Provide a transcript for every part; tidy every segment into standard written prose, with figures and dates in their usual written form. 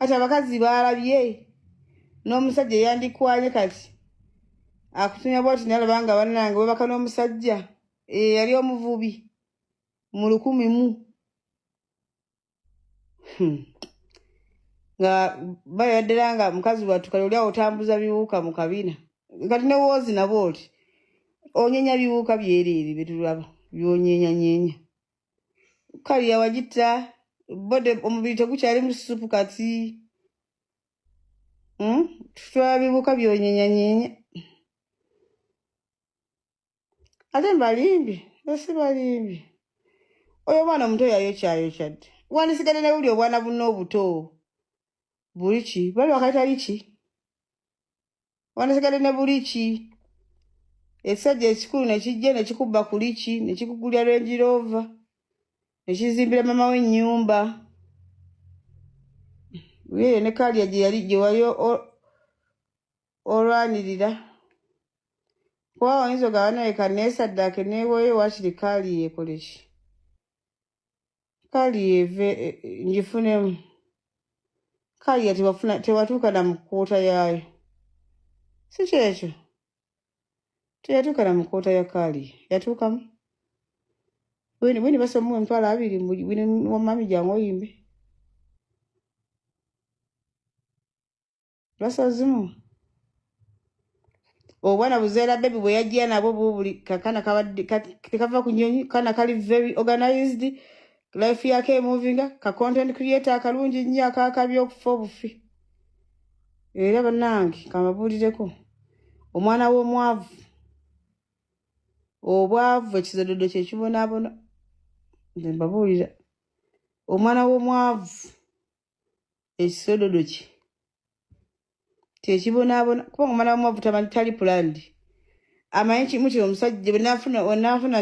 kati abakazi balabye n'omusajja yandikwanye kati akutumya bwati nalabanga bannange webaka n'omusajja yali omuvubi mu 100 nga bayaddera nga mukazi wattu kale oli awo otambuza biwuka mu kabina kati ne woozi nabo oti onyenya biwuka byereere betulaba byonyenyanyenya kali yawagita bode omubiri tegukyali mu supu kati tutwala biwuka byonyenyanyenya ate mbalimbi esi balimbi oyo mwana omuto yayokyadde wandisigadde ne buli obwana bunno obuto buliki bali wakatali ki wandisigadde ne buliki ekisajja ekikulu nekijja nekikubba kuliki nekikugulya Range Rover nekizimbira mama we ennyumba weyo ne Kalya gye wali olwanirira kwa wanyuzo gawana kanesaddake newoyo wakiri Kalya ekoleki Kalya eve njifunemu Kalya tewatuuka na mukoota yayo si kyekyo teyatuuka na mukoota ya Kalya yatuukamu bweni basomuwe 20 bwini wamami jangu oyimbe basazimu obwana buzeera baby bwe yajja nabo buli kakana kabadde tekava ku nyonyi kana kali very organized life yake moving ka content creator akalungi nnyo akakabyo okufa obufi era bannange kamabulireko omwana w'omwavu obwavu ekizododo kye kibonaabona nze mbabuulira omwana w'omwavu ekisododo kye tekibonaabona kuba omwana w'omwavu tamanyi tali pulandi amanyi kimu kiri omusajja bwenafuna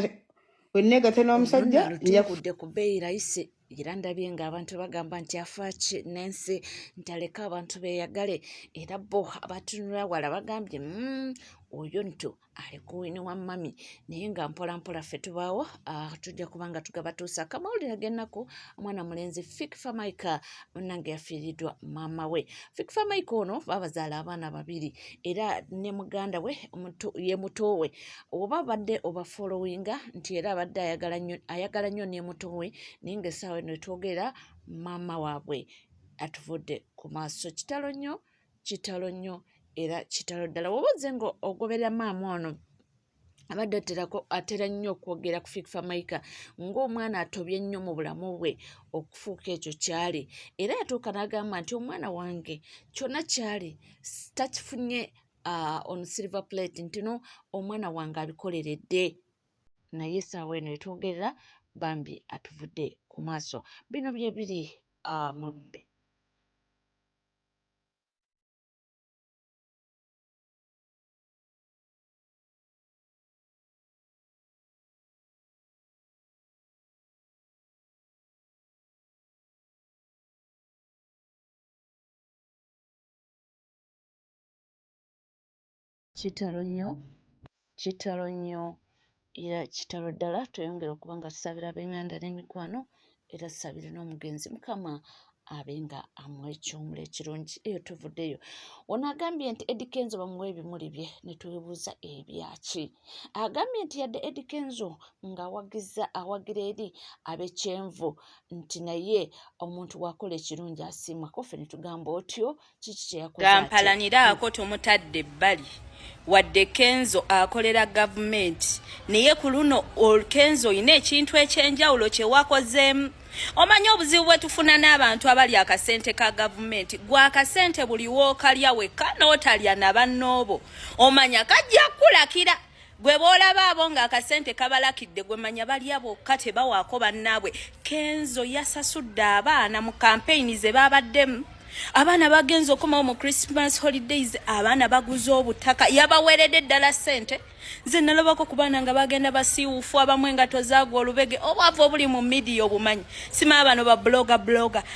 wenneegata n'omusajja njakudde ku bbeeyi rayisi era ndabye ng'abantu bagamba nti afaaki n'ensi ntaleka abantu beeyagale era bo abatunula wala bagambye oyo nto ali kuwini wa mami naye nga mpolampola ffe tubaawo tujja kubanga tugabatuusa akamawulire ag'ennaku omwana mulenzi Fikfa Maika munnange yafiiriddwa maama we Fikfa Maika ono babazaala abaana 2 era ne muganda we ye muto we oba badde oba followinga nti era abadde ayagala nnyo ne muto we naye ng'essaawa eno etwogera maama waabwe atuvudde ku maaso kitalo nnyo era kitalo ddala woboze ngo ogoberera maama ono abadde atera nnyo okwogera ku Fikfa Maika ng'omwana atobye ennyo mu bulamu bwe okufuuka ekyo kyali era yatuuka n'agamba nti omwana wange kyonna kyali takifunye on silver plate nti no omwana wange abikoleredde naye essaawa eno etwogerera bambi atuvudde ku maaso bino bye biri mu bbe kitalo nnyo era kitalo ddala tweyongera okuba nga tusabira ab'enganda n'emikwano era tusabire n'omugenzi mukama abenga amuwa ekyomula ekirungi eyo tuvuddeyo ono agambye nti Eddie Kenzo bamuwa ebimuli bye ne twebuuza ebyaki agambye nti yadde Eddie Kenzo awagira eri ab'ekyenvu nti naye omuntu wakola ekirungi asiimwako ffe ne tugamba otyo kiki kye yakoze gampalaniraako tomutadde ebbali wadde Kenzo akolera gavumenti naye ku luno Kenzo oyina ekintu ekyenjawulo kye wakozeemu omanyi obuzibu bwe tufuna n'abantu abali akasente ka gavumenti gwa akasente buli wookalya wekka n'otalya na bannoobo omanya kajja kulakira gwe boolaba abo ng'akasente kabalakidde gwe manya balya bokka tebawaako bannaabwe Kenzo yasasudde abaana mu kampeyini ze baabaddemu abaana bagenza okumawo mu Christmas holidays abaana baguze obutaka yabaweredde ddala ssente nze nalabako ku baana nga bagenda basiiwuufu abamu engato zaagwa olubege obwavu obuli mu midiya obumanyi simaa bano ba bloga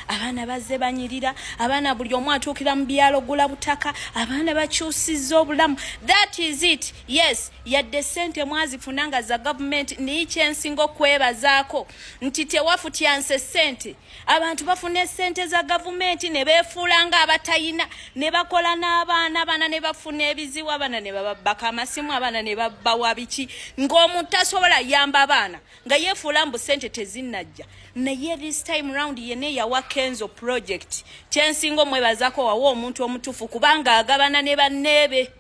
abaana bazze banyirira abaana buli omu atuukira mu byalo gula butaka abaana bakyusizza obulamu. That is it. Yes, yadde ssente mwazifuna nga za government niyi kyensinga okwebazaako nti tewafutyanse ssente abantu bafune ssente za gavumenti ne beefuula nga abatayina ne bakola n'abaana abaana ne bafuna ebizibu abaana ne babbaka amasimu abaana ne babbawa biki ng'omuntu tasobola yamba abaana nga yeefuula mbu ssente tezinnajja. Naye this time round yene yawa Kenzo project kyensinga omwebazaako wawa omuntu omutuufu kubanga agabana ne banneebe.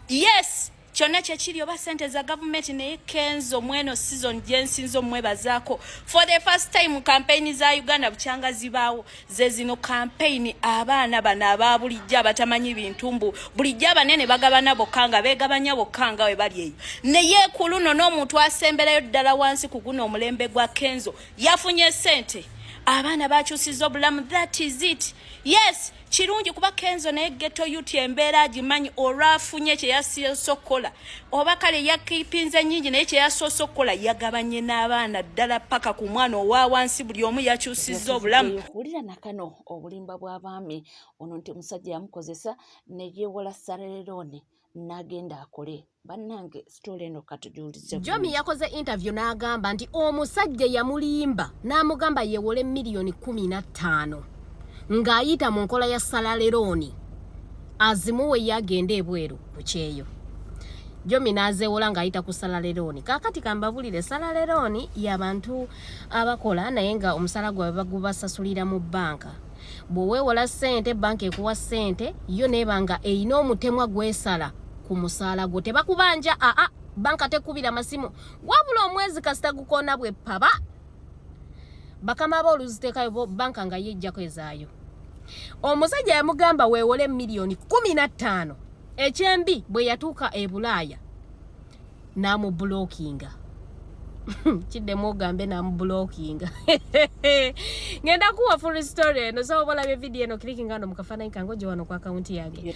Yes, kyonna kyekiri oba ssente za gavumenti naye Kenzo mweno season gyensinza omwebazaako. For the first time campaign za Uganda bukyanga zibaawo ze zino campaign abaana bano abaabulijjo abatamanyi bintu mbu bulijjo abanene bagabana bokka nga beegabanya bokka nga we bali eyo. Naye ku luno n'omuntu asemberayo ddala wansi ku guno omulembe gwa Kenzo yafunye ssente abaana bakyusizza obulamu. That is it. Yes, kirungi kuba Kenzo naye ghetto youth embeera agimanyi olwafunye kye yasoose okukola oba kale yakipinze nnyingi naye kye yasoose okukola yagabanye n'abaana ddala paka ku mwana owa wansi buli omu yakyusizza obulamu. Wulira nakano obulimba bw'abaami ono nti musajja yamukozesa ne yeewola Saralerooni n'agenda akole. Bannange story eno katujulize. Jomi yakoze interview n'agamba nti omusajja yamulimba n'amugamba yeewole $15,000,000 ng'ayita mu nkola ya Saralerooni azimuwe yagenda ebweru ku kyeyo. Jomi n'azeewola ng'ayita ku Saralerooni. Kaakati kambabulire Saralerooni y'abantu abakola naye nga omusala gwawe bagubasasulira mu bbanka. Bw'oweewola ssente banka ekuwa ssente yo neebanga eyina omutemwa gwesala ku musaala gwo tebakubanja banka tekubira masimu wabula omwezi kasita gukoona bwe paba bakama ba oluziteekayo banka nga yejjako ezaayo. Omusajja yamugamba weewole $15,000,000 ekyembi bwe yatuuka e Bulaaya n'amubulokinga. Kiddemu ogambe n'amubulokinga. Ngenda kuwa full story eno so olabye video eno clicking ando mukafaananyi kange ojja wano ku akaunti yange.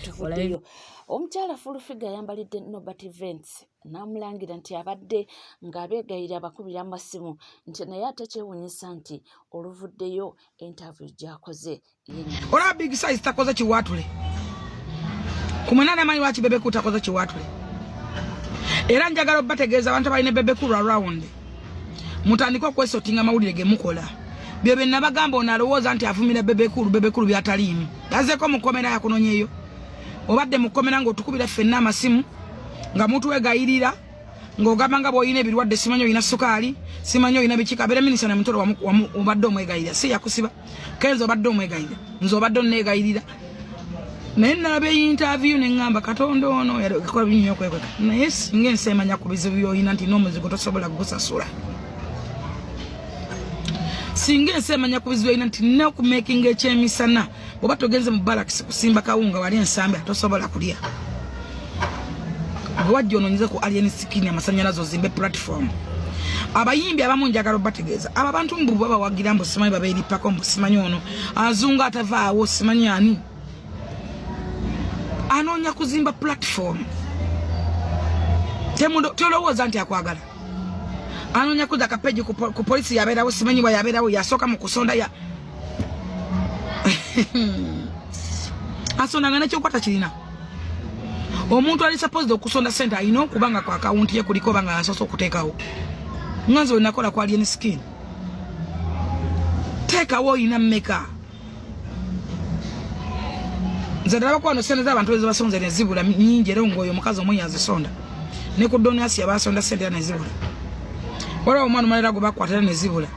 Omukyala full figure ayambalidde Nobert Vance n'amulangira nti abadde ng'abeegayira abakubira amasimu nti naye ate kyewuunyisa nti oluvuddeyo interview gy'akoze. Olaba big size takoze kiwaatule kumwena namanyi lwaki Bebeku takoze kiwaatule era njagala obategeeza abantu abalina Bebeku around mutandika okwesotinga amawulire ge mukola byo bye nabagamba ono alowooza nti avumira Bebeku byataliimu yazeko mukomera yakunonyeyo obadde mukomera ng'otukubira ffenna amasimu nga muntu wegayirira ng'ogamba nga bw'olina ebirwadde simanyi olina sukaali simanyi olina biki kabeera minisita ne mutolo obadde omwegayirira si yakusiba Kenzo obadde omwegayirira nze obadde onneegayirira naye nalaba interview ne ngamba Katonda ono yakola binyo okwekweka naye singa ensi emanya ku bizibu by'olina nti n'omuzigo tosobola kugusasula singa ensi emanya ku bizibu by'olina nti n'okumakinga ekyemisana bw'oba togenze mu balakisi kusimba kawunga wali ensambi tosobola kulya wajja ononyeze ku alien skin amasannyalaze ozimbe platform. Abayimbi abamu njagala obategeeza abo abantu mbu baba wagira mbu simanyi baba eripako mbu simanyi ono azunga atavaawo simanyi ani anoonya kuzimba platform tolowooza nti akwagala anoonya kuza kapeji ku polisi yabeerawo simanyi bwa yabeerawo yasooka mu kusonda ya asondanga nekyokwata kirina omuntu ali supposed okusonda ssente alina okubanga ku akawunti ye kuliko banga asoose okuteekawo nganze wenakola ku alien skin teekawo olina mmeka nze ndaba kwano ssente z'abantu ezibasonze ne zibula nnyingi era ng'oyo omukazi omwe yazisonda ne ku donasi abasonda ssente ne zibula waliwo omwana omalera gwe bakwata ne zibula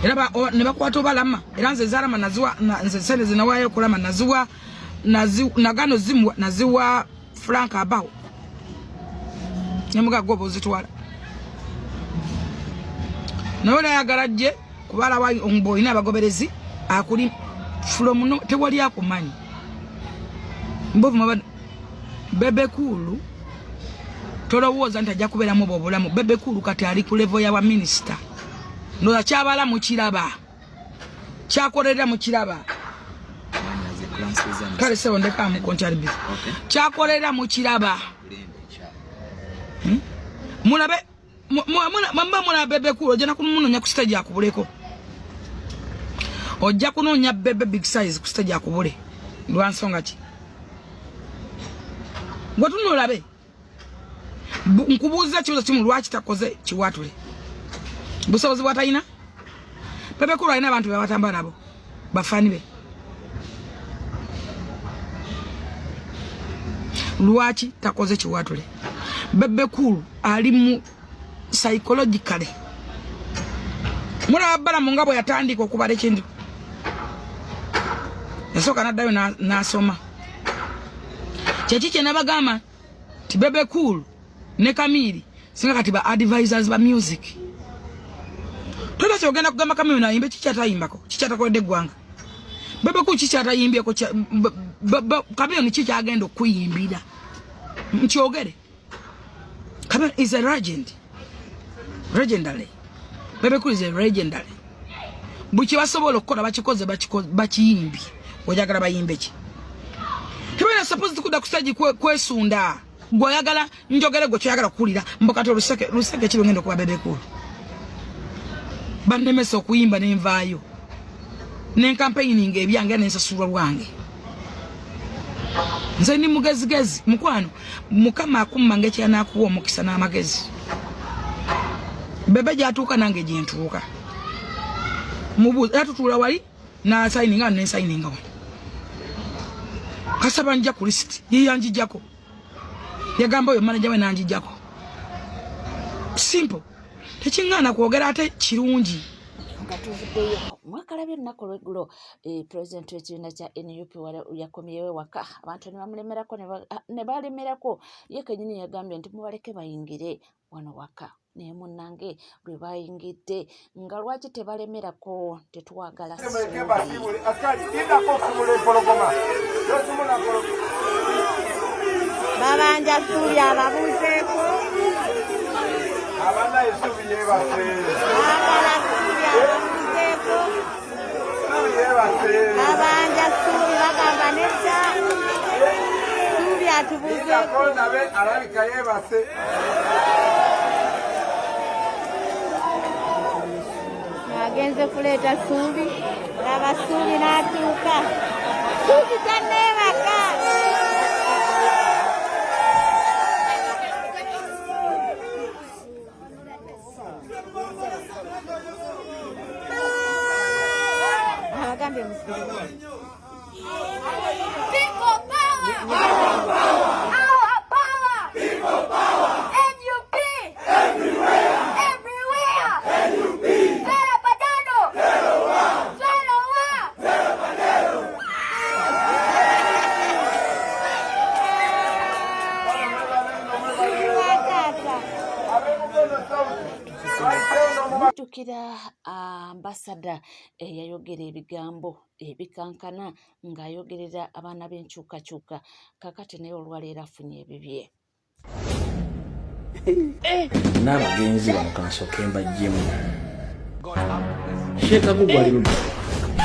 era ne bakwata obalama era nze zaalama naziwa nze ssente zinawaayo okulama naziwa nagano zimuwa naziwa Frank Abawo nemuga gobo zitwala nawe yagala gye kubala wa ombo ina abagoberezi akuli from no tewali akumanyi mbovu mabad Bebekulu tolowooza nti ajja kubeera mu bobulamu Bebekulu kati ali ku level ya wa minister ndo akyabala mu kiraba kyakolera mu kiraba kale se ondeka mu konchari bi kyakolera mu kiraba mulabe mwana bebe cool jana kumunonya ku stage akubuleko ojja kunonya bebe big size ku stage akubule lwansonga ki ngotunulabe nkubuuza kibuzo kimu lwaki takoze kiwatule busobozi bwatayina bebe cool alina abantu bebatamba nabo bafani be lwaki takoze kiwatule bebe cool ali mu psychologically mura bala mungabo yatandika okubala ekintu yasoka naddayo nasoma kyekikye nabagamba ti bebe cool ne Kamili singa kati ba advisors ba music tola kyogenda kugamba Kamili nayimbe kikyatayimbako kikyatakodde eggwanga bebe cool kikyatayimbyeko Kamili ni kikyagenda okuyimbira nkyogere Kamili is a legendary bebe cool is a legendary buki basobola okukola bakikoze bakiyimbi ojagala bayimbe ki tebena suppose kuda kustaji kwesunda goyagala njogere go kyagala kulira mbokato luseke kiri ngendo kuba bebe cool bandemeso kuyimba nenvayo ne campaigning ebyange nensasulwa lwange nze ni mugezigezi mukwano mukama akummange kyana kuwa omukisa n'amagezi bebe jatuka nange jentuka mubu atutula wali na signing nga ne signing nga kasaba nja ku list yanjijako yagamba yo manager we nanjijako simple tekingana kwogera ate kirungi ngatuvudeyo mwakalabye nnako lwegulo president w'ekibiina kya NUP yakomyewo waka abantu ne bamulemerako ne balemerako ye kenyini yagambye nti mubaleke bayingire wano waka naye munnange lwe bayingidde nga lwaki tebalemerako tetwagala babanja suli ababuzeeko abana esubi yebase abala suli ababuzeeko babanja suli bagamba netta suli atubuzeeko nabe alabika yebase agenze kuleeta suli laba suli n'atuuka suli tanneebaka agambye musikiriza mujjukira ambasada yayogera ebigambo ebikankana ng'ayogerera abaana b'enkyukakyuka kakati naye olwaleero afunye ebibye n'abagenzi bano kansooke mbajjemu Sheikh Agugwa ali ludda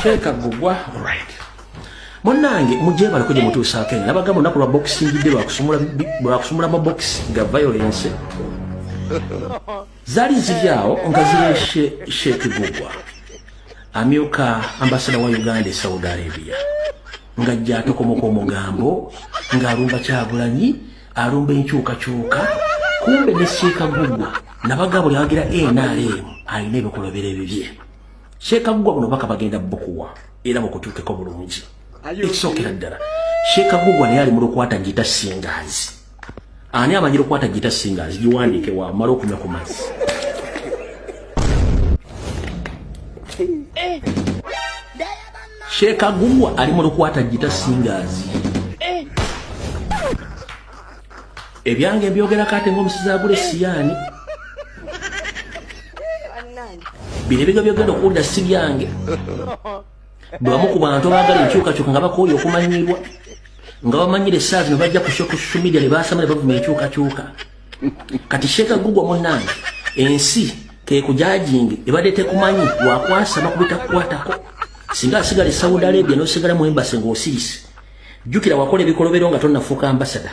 Sheikh Agugwa right munnange mujje baleko gye mutuusaako eno nabagamba olunaku lwa boxingidde lwakusumula maboxi ga violence zaali ziryawo nga ziri Sheikh Agugwa amyuka ambasada wa Uganda e Saudi Arabia ng'ajja atokomoka omugambo ng'alumba Kyagulanyi alumba enkyukakyuka kumbe ne Sheikh Agugwa nabaga buli awagira NRM alina ebikolobero ebibye Sheikh Agugwa buno baka bagenda bukuwa era mukutuukeko bulungi ekisookera ddala Sheikh Agugwa naye ali mu lukwata gita singers ani amanyi lukwata gita singers giwandiike wamala okunywa ku mazzi Sheikh Agugwa ali mu lukwata gita singers ebyange byogerako ate ng'omusizi agula esiyaani bino ebiga byogenda okuwulira si byange bwebamu ku bantu baagala enkyukakyuka nga bakooye okumanyirwa nga bamanyira essaa zino bajja ku social media ne baasama ne bavuma enkyukakyuka kati Sheikh Agugwa munnange ensi kekujajingi ebadde tekumanyi wakwasama kubitakukwatako singa asigala e Saudi Arabia n'osigala mu embasi ng'osiise jjukira wakola ebikolobero nga tonnafuuka ambasada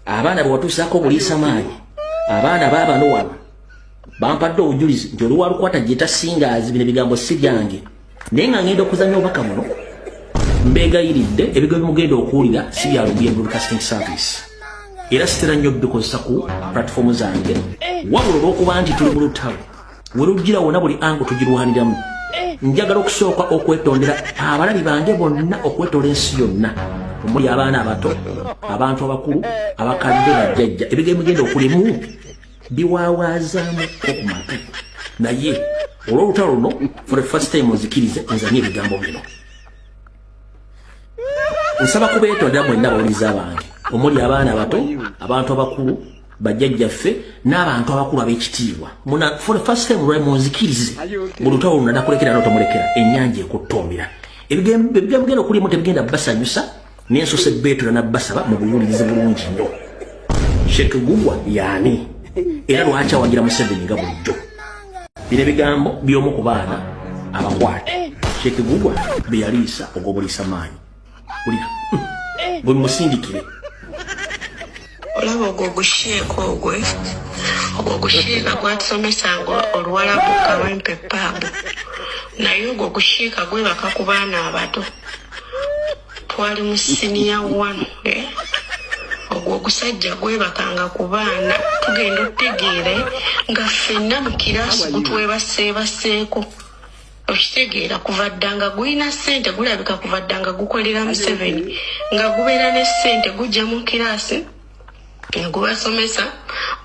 abaana bwe watuusaako buliisa maanyi abaana baabano wano bampadde obujulizi nti oluwa lukwata gye tasingazi bino ebigambo si byange naye nga ngenda okuzanya obubaka muno mbeegayiridde ebigambo bimugenda okuwulira si bya Lubuye Broadcasting Service era sitera nnyo bikozesa ku platform zange wabula olw'okuba nti tuli mu lutalo we lujjira wonna buli ango tugirwaniramu njagala okusooka okwetondera abalabi bange bonna okwetola ensi yonna omuli abaana abato abantu abakulu abakadde bajjajja ebigambo bigenda okulimu biwaawazaamu okumatu naye olw'olutalo luno for the first time ozikirize nzanye ebigambo bino nsaba kubeetondera mwenna bawuliza abange omuli abaana abato abantu abakulu bajjajjaffe n'abantu abakulu ab'ekitiibwa for the first time lwali munzikirize mu lutalo luno nakulekera n'otomulekera ennyanja ekuttoomera ebigambo bigenda okulimu tebigenda basanyusa n'ensose beetula nabbasaba mu buwulirize bulungi nnyo Sheikh Gugwa yaani era lwaki awagira Museveni nga bulijjo bino ebigambo by'omu ku baana abakwate Sheikh Gugwa be yaliisa ogobuliisa maanyi ulira bwe musindikire olaba ogwo gushiika gwatusomesanga oluwalabu Kawempe Pub naye ogwo gushiika gwebaka ku baana abato twali mu senior 1 ogwo gusajja gwebakanga ku baana tugenda otegeere nga ffenna mu kiraasi gutwebaseebaseeko okitegeera kuva ddanga gulina ssente gulabika kuva ddanga gukolera Museveni nga gubeera ne ssente gujja mu kiraasi gubasomesa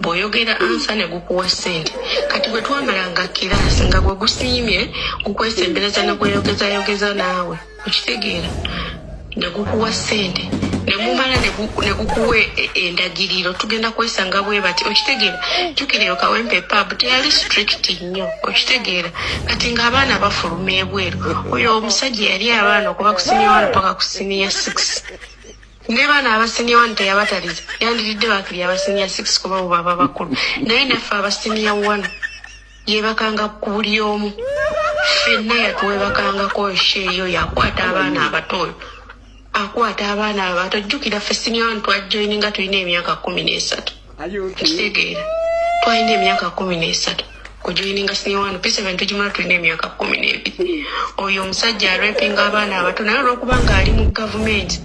bw'oyogera ansa ne gukuwa ssente kati bwe twamalanga kiraasi nga gwe gusiimye gukwesembereza ne gweyogezayogeza naawe okitegeera ne gukuwa ssente ne mumala ne gukuwa endagiriro tugenda kwesanga bwe bati okitegeera jjukira Kawempe Pub teyali strict nnyo okitegeera kati ng'abaana bafuluma ebweru oyo omusajja yali abaana okuva ku senior 1 paka ku senior 6 ne baana aba senior 1 teyabataliza yandiridde bakiri aba senior 6 kuba bo baba bakulu naye naffe aba senior 1 yebakanga ku buli omu ffenna yatuwebakangako esheeyo yakwata abaana abatoyo akwata abaana abato jjukira ffe senior 1 twajoininga tulina emyaka 13 kitegeera twalina emyaka 13 kujoininga senior 1 P7 tugimala tulina emyaka 12 oyo omusajja arepinga abaana abato naye olw'okubanga ali mu gavumenti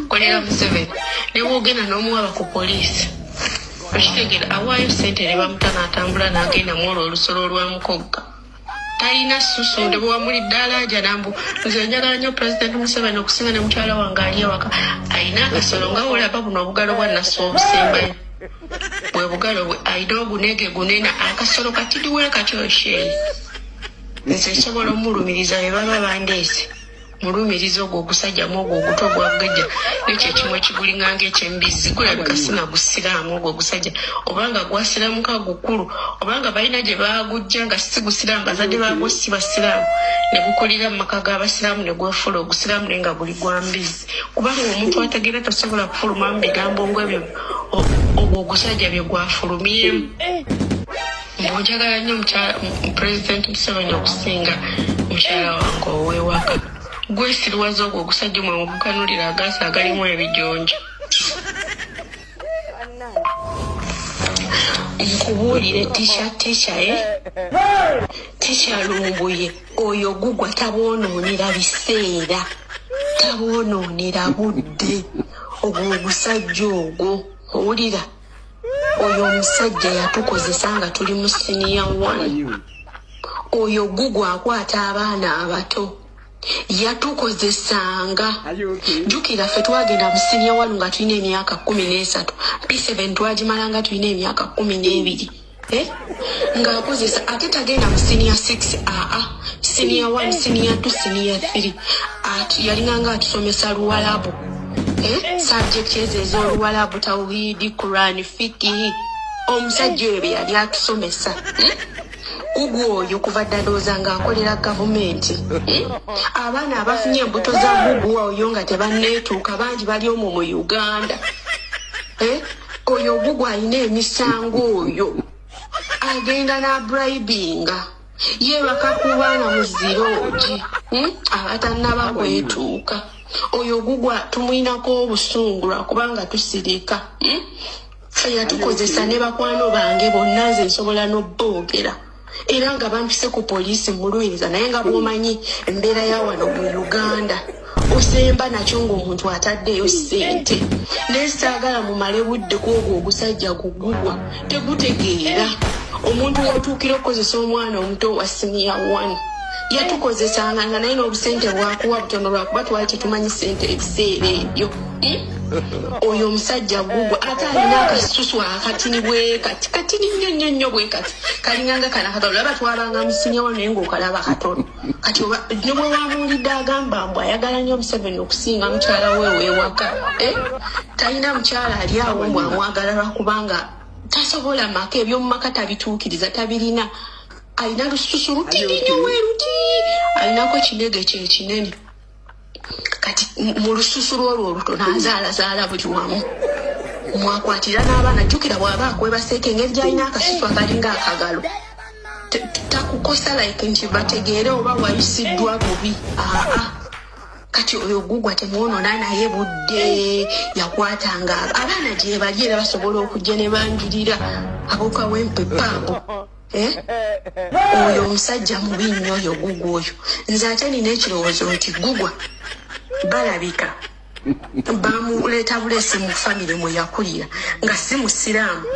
kolera Museveni ne bwogenda n'omuwaba ku poliisi okitegeera awaayo ssente ne bamuta n'atambula n'agenda mwolwo olusolo olwamukogga talina susu nde bwewamulidde alaaja nambu nze njagala nnyo Pulezidenti Museveni okusinga ne mukyala wange ali ewaka alina akasolo nga olaba buno obugalo bwa Nasswa obusembayo bwe bugalo bwe alina ogunege gunena akasolo katiriwe katyosheeyi nze nsobola omulumiriza bye baba bandeese mulumiriza ogwo ogusajjamu ogwo oguto ogwagajja nekyo ekimu ekigulinganga ekyembizzi gulabika sina gusiraamu ogwo ogusajja obanga gwasiraamuka gukulu obanga balina gye baagujja nga si gusiraamu bazadde baagwo si basiraamu ne gukulira mu maka g'abasiraamu ne gwefula ogusiraamu naye nga guli gwa mbizzi kubanga omuntu ategeera tosobola kufulumamu bigambo ng'ebyo ogwo ogusajja bye gwafulumyemu mbunjagala nnyo Pulezidenti Museveni okusinga mukyala wange ow'ewaka gwesirwaza ogwo ogusajja mwe mugukanulira agaasi agalimu ebijonjo nkubuulire tisha Lumbuye oyo gugwa taboonoonera biseera taboonoonera budde ogwo ogusajja ogwo owulira oyo omusajja yatukozesa nga tuli mu senior 1 oyo gugwa akwata abaana abato yatukozesanga jjukira ffe twagenda mu senior 1 nga tulina emyaka 13 P7 twagimala nga tulina emyaka 12 ng'akozesa ate tagenda mu senior 6 senior 1 senior 2 senior 3 yalinganga atusomesa luwalabu subject ezo ez'oluwalabu tawhidi Quran fikihi omusajja oyo bye yali atusomesa Gugu oyo kuva ddalooza ng'akolera gavumenti abaana abafunye embuto za Gugu oyo nga tebanneetuuka bangi bali omwo mu Uganda oyo Gugu alina emisango oyo agenda n'abribinga yeebaka ku baana mu ziroogi abatannaba kwetuuka oyo Gugu tumuyinako obusungu lwakubanga tusirika yatukozesa ne bakwano bange bonna nze nsobola n'obboogera era nga bampise ku poliisi mulwiriza naye nga bw'omanyi embeera ya wano mu Uganda osemba nakyo ng'omuntu ataddeyo ssente naye saagala mumale budde kwogwo ogusajja gugugwa tegutegeera omuntu w'otuukira okukozesa omwana omuto wa siniya 1 yatukozesanga nga naye n'obusente bwakuwa butono lwakuba twali tetumanyi ssente ebiseera ebyo oyo omusajja gugwa ate alina akasusu akatini bwe kati katini nnyo bwe kati kalinganga kana katono laba twabanga musinyawo naye ng'okalaba katono kati ne bwe wamuwulidde agamba mbu ayagala nnyo Museveni okusinga mukyala we w'ewaka talina mukyala ali awo mbu amwagala lwakubanga tasobola maka ebyomumaka tabituukiriza tabirina alina lususu lutini nnyo weruti alinako kinege kye kinene kati mu lususu lwolwo olutono azaalazaala buli wamu mwakwatira n'abaana jjukira bw'aba akwebaseeko engeri gy'alina akasusu akalinga akagalo takukosa like nti bategeere oba wayisiddwa bubi kati oyo gugwa temwonona naye budde yakwatanga abaana gye bali era basobola okujja ne banjulira aboka w'empepambo oyo omusajja mubi nnyo oyo gugwa oyo nze ate nina ekirowoozo nti gugwa balabika bamuleeta buleesi mu famire mwe yakulira nga si musiraamu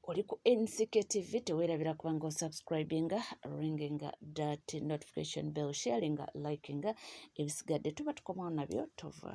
oli ku NCK TV teweerabira kubanga osubscribinga ringinga that notification bell sharinga likinga ebisigadde tuba tukomawo nabyo tova